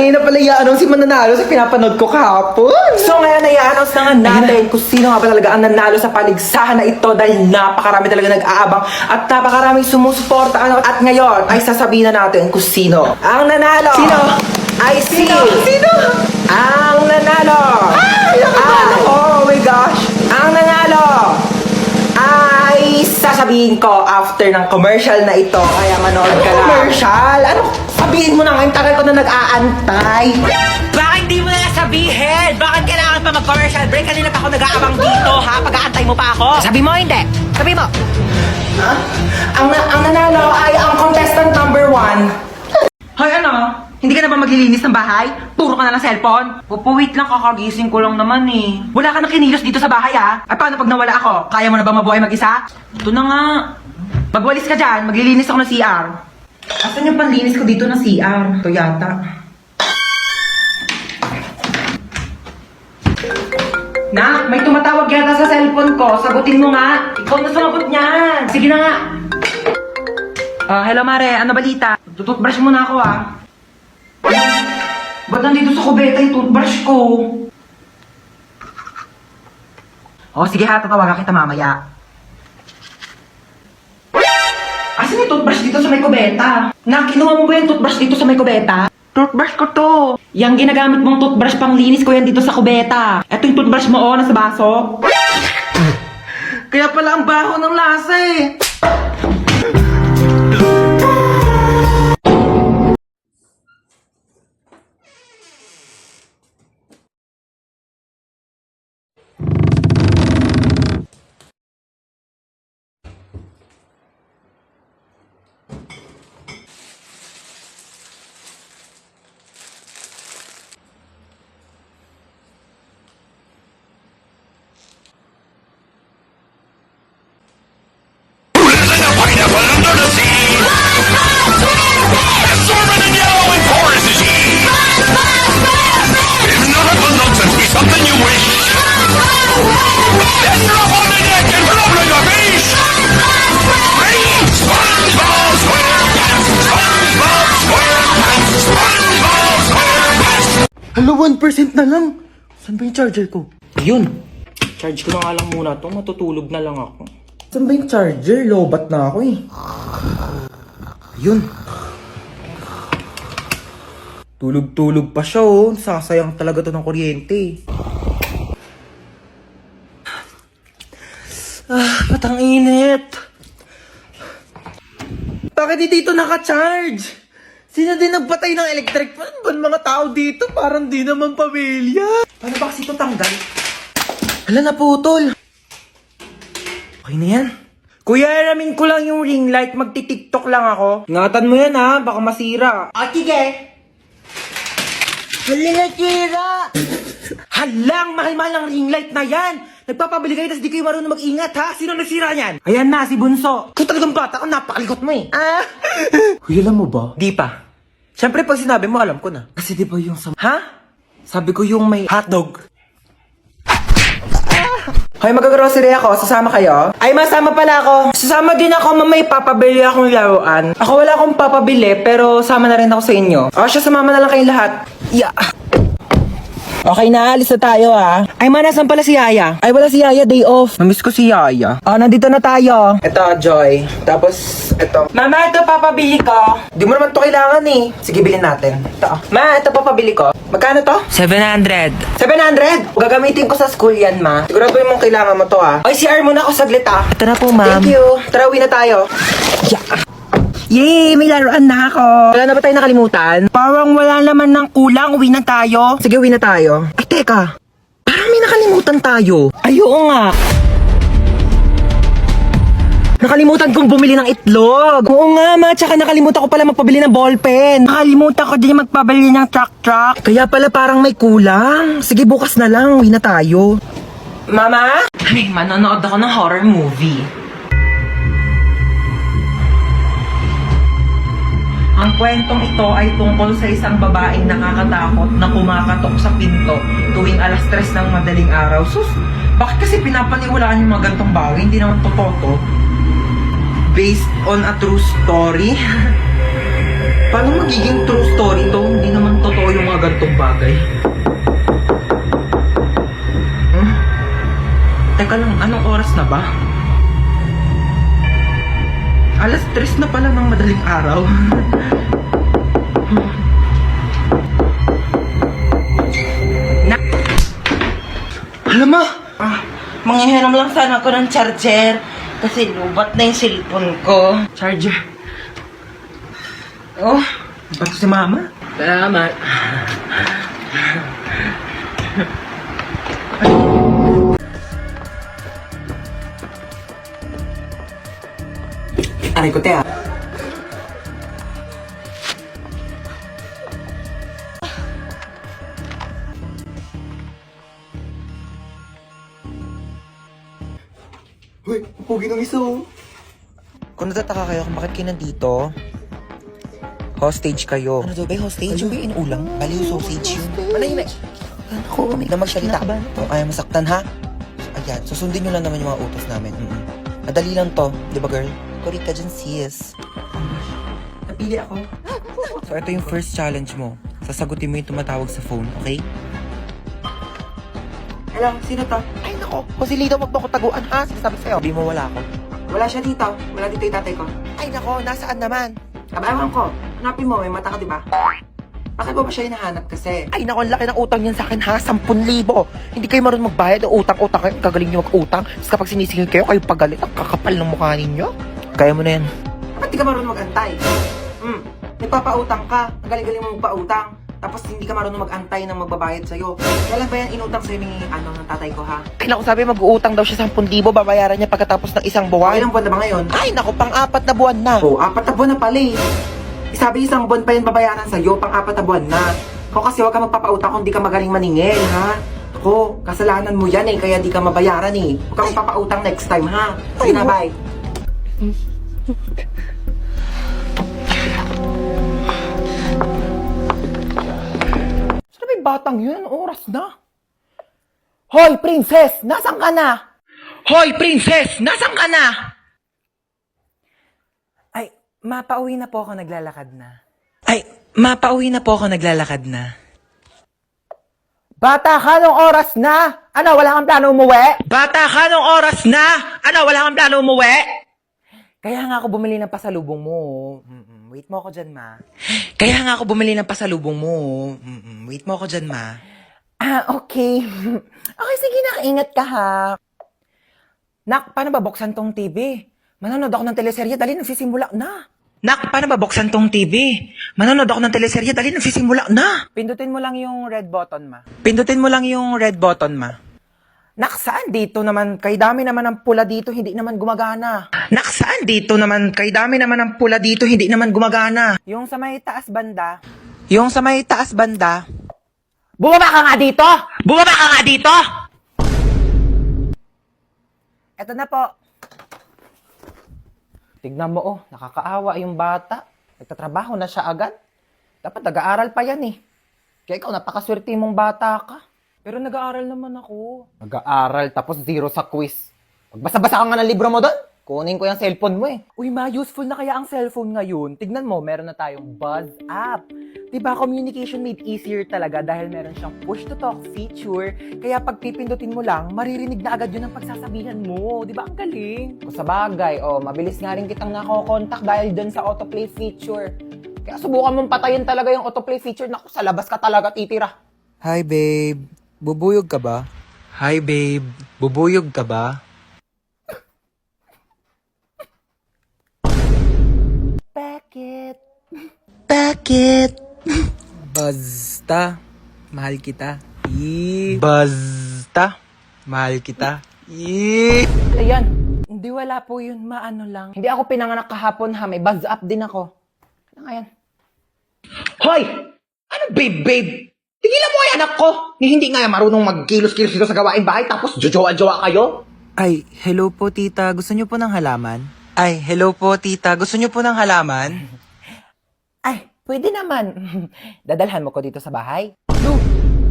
Ngayon na pala i-announce si mananalo sa pinapanood ko kahapon. So ngayon i-announce na nga natin kung sino nga ba talaga ang nanalo sa paligsahan na ito dahil napakarami talaga nag-aabang at napakaraming sumusuporta. At ngayon ay sasabihin na natin kung sino ang nanalo. Sino? Ay Sino? ang nanalo. Oh my gosh. Ang nanalo ay sasabihin ko after ng commercial na ito. Kaya manood ka lang. Commercial? Ano? Sabihin mo na ngayon, tagal ko na nag-aantay. Bakit di mo na sabihin? Bakit kailangan pa mag-commercial break? Kanina pa ako nag-aabang dito, ha? Pag-aantay mo pa ako. Sabi mo, hindi. Sabi mo. Ang nanalo ay ang contestant number 1. Hoy, ano? Hindi ka na ba maglilinis ng bahay? Puro ka na ng cellphone? Wait lang, kakagising ko lang naman eh. Wala ka na kinilos dito sa bahay ah. At paano pag nawala ako? Kaya mo na ba mabuhay mag-isa? Ito na nga. Magwalis ka dyan, maglilinis ako ng CR. Asan yung panlinis ko dito ng CR? Ito yata. Nak, may tumatawag yata sa cellphone ko. Sagutin mo nga. Ikaw na sumagot niyan. Sige na nga. Hello Mare, ano balita? Tututbrush muna ako ah. Ba't nandito sa kubeta yung toothbrush ko? Sige ha, tatawagan kita mamaya. Asan yung toothbrush dito sa may kubeta? Nak, kinuha mo ba yung toothbrush dito sa may kubeta? Toothbrush ko to. Yang ginagamit mong toothbrush pang linis ko yan dito sa kubeta. Eto yung toothbrush mo nasa baso. Kaya pala ang baho ng lasa eh. Hello, 1% na lang. Saan ba yung charger ko? Yun. Charge ko na nga lang muna to. Matutulog na lang ako. Saan ba yung charger? Lobat na ako eh. Yun. Tulog-tulog pa siya oh. Sasayang talaga to ng kuryente. Ba't ang init? Bakit di dito naka-charge? Sino din nagpatay ng electric fan? Ba't mga tao dito? Parang di naman pamilya. Paano ba kasi ito tanggal? Hala na putol. Okay na yan. Kuya, alamin ko lang yung ring light. Magti-tiktok lang ako. Ingatan mo yan ha. Baka masira. Sige. Hala na tira. Halang! Mahal-mahal ng ring light na yan! Nagpapabili kayo, tas di kayo marunong mag-ingat ha? Sino nagsira niyan? Ayan na, si Bunso. Kung talagang bata ko, napakalikot mo eh. Kuya, alam mo ba? Di pa. Siyempre, pag sinabi mo, alam ko na. Kasi di ba yung sa... Ha? Sabi ko yung may hotdog. Hoy, mag-grocery ako. Sasama kayo? Ay, masama pala ako. Sasama din ako, may papabili akong laruan. Ako wala akong papabili, pero sama na rin ako sa inyo. Siya, sumama na lang kayong lahat. Yeah. Okay na, alis na tayo ah. Ay, nasan pala si Yaya? Ay, wala si Yaya, day off. Namiss ko si Yaya. Nandito na tayo. Ito, Joy. Tapos, ito. Mama, ito papabili ko. Di mo naman to kailangan eh. Sige, bilhin natin. Ito. Ma, ito papabili ko. Magkano to? 700. 700? Gagamitin ko sa school yan, ma. Sigurado mong kailangan mo to ah. Ay, CR muna ako saglit ah. Ito na po, ma'am. Thank you. Tara, uwi na tayo. Yeah. Yay! May laruan na ako! Wala na ba tayo nakalimutan? Parang wala naman ng kulang. Uwi na tayo. Sige, uwi na tayo. Ay, teka. Parang may nakalimutan tayo. Ay, oo nga. Nakalimutan kong bumili ng itlog. Oo nga, ma. Tsaka nakalimutan ko pala magpabili ng ballpen. Nakalimutan ko din magpabili ng truck. Kaya pala parang may kulang. Sige, bukas na lang. Uwi na tayo. Mama? Ay, manonood ako ng horror movie. Ang kwentong ito ay tungkol sa isang babaeng nakakatakot na kumakatok sa pinto tuwing 3:00 ng madaling araw. Sus, bakit kasi pinapaniwalaan yung mga gantong bagay? Hindi naman totoo to. Based on a true story? Paano magiging true story to? Hindi naman totoo yung mga tong bagay. Teka lang, anong oras na ba? Alas 3 na pala ng madaling araw. Alam mo, Manghihiram lang sana ako ng charger. Kasi lubat na yung cellphone ko. charger. Oh, ba't si mama? Salamat. Aray ko, te, ah. Hoy, pugi ng isa, oh. Kung natataka kayo kung bakit kayo nandito, hostage kayo. Ano daw ba yung hostage? Yung ba yung inuulang? Bali yung sausage yun. Manahimik. Ako, may na magsalita. Kung ayaw masaktan, ha? Ayan, susundin nyo lang naman yung mga utos namin. Madali lang to, di ba, girl? Kurita dyan, sis. Napili ako. So, ito yung first challenge mo. Sasagutin mo yung tumatawag sa phone, okay? Hello, sino to? Ay, nako. Kung si Lido magpakutaguan, ha? Sinasabi sa'yo. Sabi mo wala ako. Wala siya dito. Wala dito yung tatay ko. Ay, nako. Nasaan naman? Kabayawan ko. Hanapin mo. May mata ka, di ba? Bakit mo ba siya hinahanap kasi? Ay, nako. Ang laki ng utang niyan sa akin, ha? 10,000. Hindi kayo marunong magbayad. Utang-utang kayo. Kagaling niyo mag-utang. Tapos kapag sinisingil kayo, kayo pagalit. Ang kakapal ng mukha ninyo. Kaya mo na yan. Ba't di ka marunong mag-antay? Nagpapautang ka. Ang galing-galing mo magpautang. Tapos hindi ka marunong mag-antay ng magbabayad sa'yo. Kailan ba yan inutang sa'yo ng tatay ko, ha? Ay, naku, sabi mag-uutang daw siya 10,000, babayaran niya pagkatapos ng isang buwan. Ilang buwan na ba ngayon? Ay, naku, pang-4 na buwan na. Oo, 4 na buwan na pala eh. Sabi isang buwan pa yan babayaran sa'yo, pang-4 na buwan na. Ako kasi huwag ka magpapautang kung di ka magaling maningil, ha? Ako, kasalanan mo yan eh, kaya di ka mabayaran eh. Huwag ka magpapautang next time, ha? Sige na, bye. Batang yun, oras na. Hoy, princess! Nasaan ka na? Hoy, princess! Nasaan ka na? Ay, mapauwi na po ako, naglalakad na. Ay, mapauwi na po ako, naglalakad na. Bata ka, nung oras na? Ano, wala kang plano umuwi? Bata ka, nung oras na? Ano, wala kang plano umuwi? Kaya nga ako bumili ng pasalubong mo. Wait mo ako dyan, ma. Kaya nga ako bumili ng pasalubong mo. Wait mo ako dyan, ma. Ah, okay. Okay, sige, nakaingat ka, ha. Nak, paano ba buksan tong TV? Manonood ako ng teleserye, dali nagsisimula na. Nak, paano ba buksan tong TV? Manonood ako ng teleserye, dali nagsisimula na. Pindutin mo lang yung red button, ma. Pindutin mo lang yung red button, ma. Nak, saan dito naman? Kay dami naman ng pula dito, hindi naman gumagana. Nak, saan dito naman? Kay dami naman ng pula dito, hindi naman gumagana. Yung sa may taas banda. Yung sa may taas banda. Bumaba ka nga dito! Bumaba ka nga dito! Eto na po. Tignan mo, oh, nakakaawa yung bata. Nagtatrabaho na siya agad. Dapat nag-aaral pa yan eh. Kaya ikaw, napakaswerte mong bata ka. Pero nag-aaral naman ako. Nag-aaral tapos 0 sa quiz. Magbasa-basa ka nga ng libro mo doon. Kunin ko yung cellphone mo eh. Uy ma, useful na kaya ang cellphone ngayon. Tignan mo, meron na tayong Buzz app. Diba, communication made easier talaga dahil meron siyang push-to-talk feature. Kaya pag pipindutin mo lang, maririnig na agad yun ang pagsasabihan mo. Diba, ang galing? Kung sa bagay, mabilis nga rin kitang nakokontak dahil dun sa autoplay feature. Kaya subukan mong patayin talaga yung autoplay feature. Naku, sa labas ka talaga titira. Hi, babe. Bubuyog ka ba? Hi, babe. Bubuyog ka ba? Bakit? Bakit? Basta. Mahal kita. Basta. Mahal kita. Ayan. Hindi, wala po yun. Maano lang. Hindi ako pinanganak kahapon ha. May buzz up din ako. Ano nga yan? Hoy! Ano, babe? Tigilan mo yung anak ko! Hindi nga marunong magkilos-kilos dito sa gawain bahay tapos jojowa-jowa kayo? Ay, hello po, tita. Gusto niyo po ng halaman? Ay, hello po, tita. Gusto niyo po ng halaman? Ay, pwede naman. Dadalhan mo ko dito sa bahay. No,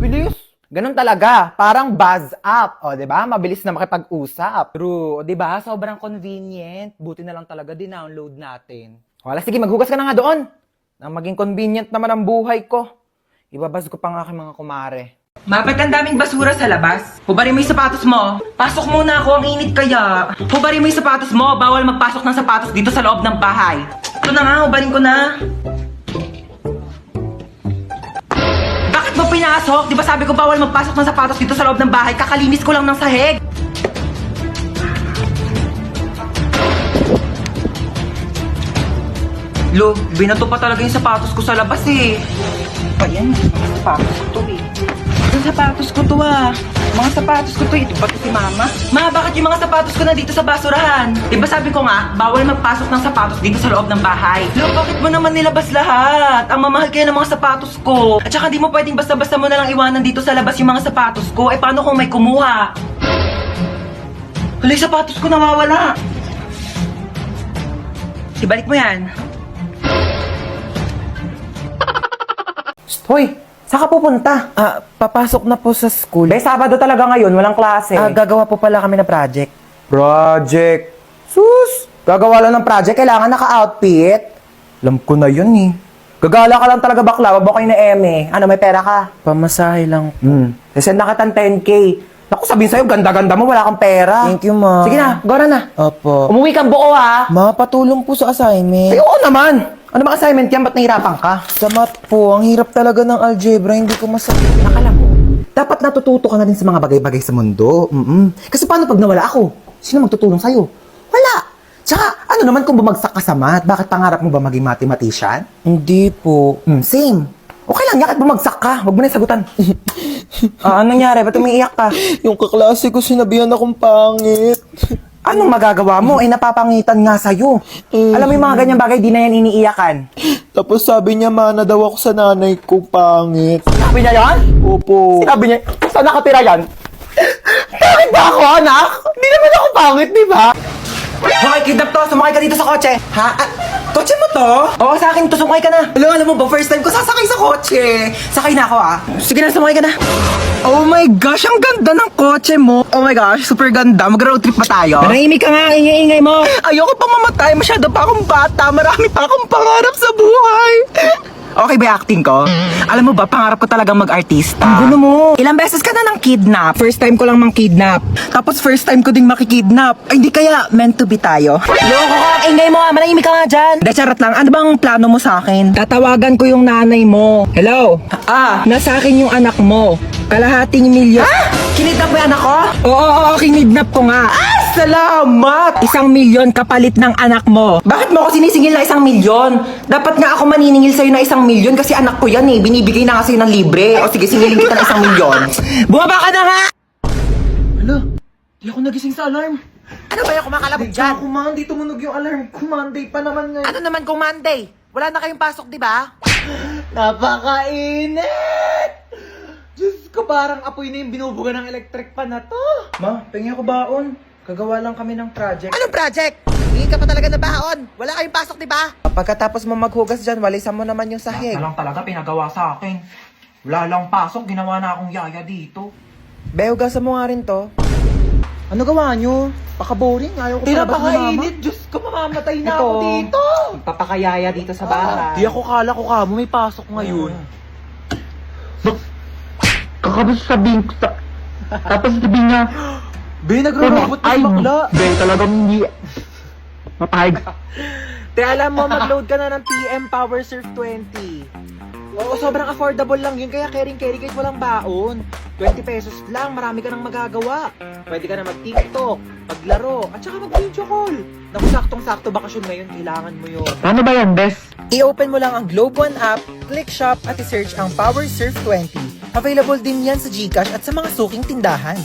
bilis. Ganun talaga. Parang buzz up. O, diba? Mabilis na makipag-usap. True. O, diba? Sobrang convenient. Buti na lang talaga din-download natin. Wala, sige, maghugas ka na nga doon. Nang maging convenient naman ang buhay ko. Ibabas ko pa ang aking mga kumare. Mapat ang daming basura sa labas. Hubarin mo yung sapatos mo. Pasok muna ako, ang init kaya. Hubarin mo yung sapatos mo. Bawal magpasok ng sapatos dito sa loob ng bahay. Ito na nga, hubarin ko na. Bakit mo pinasok? Di ba sabi ko bawal magpasok ng sapatos dito sa loob ng bahay? Kakalinis ko lang ng sahig. Lo, binato pa talaga yung sapatos ko sa labas eh. Pa yan, sapatos ko to eh. Yung sapatos ko to ah. Mga sapatos ko to eh. Ito ba to si mama? Ma, bakit yung mga sapatos ko na dito sa basurahan? Diba sabi ko nga, bawal magpasok ng sapatos dito sa loob ng bahay. Lo, bakit mo naman nilabas lahat? Ang mamahal kayo ng mga sapatos ko. At saka di mo pwedeng basta-basta mo na lang iwanan dito sa labas yung mga sapatos ko. Eh paano kung may kumuha? Hala, yung sapatos ko nawawala. Ibalik mo yan. Hoy, saan ka pupunta? Papasok na po sa school. Sabado talaga ngayon, walang klase. Gagawa po pala kami ng project. Project? Sus! Gagawa lang ng project, kailangan naka-outfit. Alam ko na yun eh. Gagala ka lang talaga bakla, wabo kayo na eme. Ano, may pera ka? Pamasahe lang. Send na kitang 10K. Naku, sabihin sa'yo, ganda-ganda mo, wala kang pera. Thank you, ma. Sige na, gora na. Opo. Umuwi kang buo ha. Ma, patulong po sa assignment. Ay, oo naman. Ano ba assignment yan? Ba't nahirapan ka? Sa math po, ang hirap talaga ng algebra, hindi ko masabi. Nakala mo, dapat natututo ka na din sa mga bagay-bagay sa mundo. Kasi paano pag nawala ako? Sino magtutulong sa'yo? Wala. Tsaka, ano naman kung bumagsak ka sa math? Bakit pangarap mo ba maging mathematician? Hindi po. Same. Okay lang, yakit bumagsak ka. Huwag mo na yung sagutan. Anong nangyari? Ba't umiiyak ka? Yung kaklase ko sinabihan akong pangit. Anong magagawa mo? Napapangitan nga sa'yo. Alam mo yung mga ganyang bagay, di na yan iniiyakan. Tapos sabi niya, mana daw ako sa nanay ko pangit. Sabi niya yan? Opo. Sinabi niya, saan nakatira yan? Bakit ba ako, anak? Hindi naman ako pangit, di ba? Hoy, kidnap to. Sumakay ka dito sa kotse. Ha? Kotse mo to? Oo, sa akin to. Sumakay ka na. Alam mo ba, first time ko sasakay sa kotse. Sakay na ako, ah. Sige na, sumakay ka na. Oh my gosh, ang ganda ng kotse mo. Oh my gosh, super ganda. Mag-road trip pa tayo. Manahimik ka nga, ingay-ingay mo. Ayoko pa mamatay. Masyado pa akong bata. Marami pa akong pangarap sa buhay. Okay ba yung acting ko? Alam mo ba, pangarap ko talagang mag-artista. Ang gulo mo. Ilang beses ka na nang kidnap. First time ko lang mang kidnap. Tapos first time ko ding makikidnap. Ay, hindi kaya meant to be tayo. Loko ka, ingay mo, manahimik ka nga dyan. De, charot lang. Ano bang plano mo sa akin? Tatawagan ko yung nanay mo. Hello? Nasa akin yung anak mo. Kalahating milyon. Kinidnap mo yung anak ko? Oo, kinidnap ko nga. Salamat! 1 milyon kapalit ng anak mo. Bakit mo ako sinisingil na 1 milyon? Dapat nga ako maniningil sa'yo na 1 milyon kasi anak ko yan eh. Binibigay na nga sa'yo ng libre. O sige, singilin kita ng 1 milyon. Bumaba ka na nga! Hala, di ako nagising sa alarm. Ano ba yung kumakalabog dyan? Kumandi, tumunog yung alarm. Kumanday pa naman ngayon. Ano naman kung Monday? Wala na kayong pasok, di ba? Napakainit! Diyos ko, parang apoy na yung binubuga ng electric pan na to. Ma, pengi ako baon. Gagawa lang kami ng project. Anong project? Hindi ka pa talaga nabaon. Wala kayong pasok, di ba? Pagkatapos mo maghugas dyan, walisan mo naman yung sahig. Lang talaga pinagawa sa akin. Wala lang pasok, ginawa na akong yaya dito. Be, hugasan mo nga rin to. Ano gawa nyo? Paka-boring. Ayaw ko palabas ni mama. Diyos ko, mamamatay na ako dito. Papakayaya dito sa bahay. Di ako kala ko kamo, may pasok ngayon. Kakabos sabihin ko sa... Tapos sabihin niya, Be, nagro-robot na bakla. Be, talagang hindi... Mapahig. Te, alam mo, mag-load ka na ng TM Power Surf 20. Oo, sobrang affordable lang yun. Kaya caring-carry kahit walang baon. 20 pesos lang, marami ka nang magagawa. Pwede ka na mag-TikTok, maglaro, at saka mag-video call. Naku, saktong-sakto bakasyon ngayon, kailangan mo yun. Ano ba yan, Bes? I-open mo lang ang Globe One app, click shop at i-search ang Power Surf 20. Available din yan sa GCash at sa mga suking tindahan.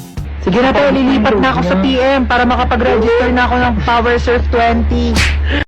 Sige na tayo, lilipat na ako sa TM para makapag-register na ako ng Power Surf 20.